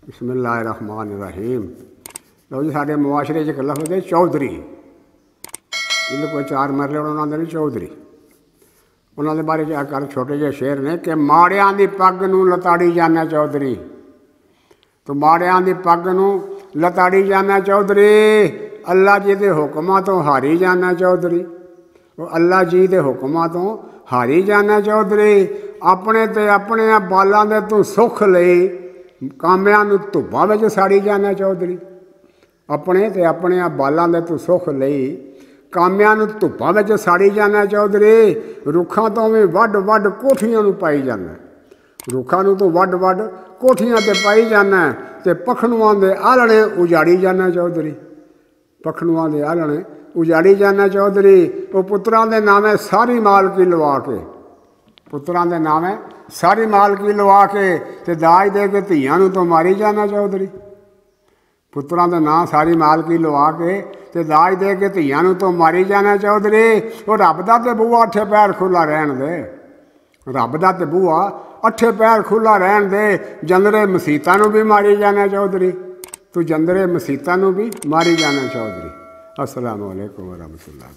बिस्मिल्लाहिर्रहमानिर्रहीम। लो जी, साढ़े मुआशरे च एक लफ्ज़ है चौधरी। जिन्हें कोई 4 मरले उन्होंने नहीं चौधरी। उन्होंने बारे कर छोटे जे शेर ने कि माड़ियां दी पग नूं लताड़ी जाना चौधरी। तो माड़ियां दी पग नूं लताड़ी जाना चौधरी, अल्लाह जी दे हुक्मां तो हारी जाना चौधरी। वो अल्लाह जी दे हुक्मां तो हारी जाना चौधरी। अपने ते अपने बालां दे तू सुख लई कामियां नूं धुप्पां विच साड़ी जाना चौधरी। अपने ते अपने बालां दे तू सुख लई कामियां नूं धुप्पां विच साड़ी जाना चौधरी। रुखां तो भी वड्ड वड्ड कोठियां नूं पाई जाना। रुखां नूं तूं वड्ड वड्ड कोठियां ते पाई जाना ते पखनुआं दे आलणे उजाड़ी जाना चौधरी। पखनुआं दे आलणे उजाड़ी जाना चौधरी। वो पुत्रां दे नामे सारी मालकी लवा के, पुत्रां दे नामे सारी मालकी लवा के ते दाज दे के धीआं नूं तो मारी जाना चौधरी। पुत्रां दे नाम सारी मालकी लवा के ते दाज दे के धीआं नूं तो मारी जाना चौधरी। वो रब दा ते बूहा 8 पैर खुला रहन दे। रब दा ते बूहा 8 पैर खुला रहन दे। जंदरे मसीतां नूं भी मारी जाना चौधरी। तू जंदरे मसीतां नूं भी मारी जाना चौधरी। अस्सलामु अलैकुम व रहमतुल्लाह।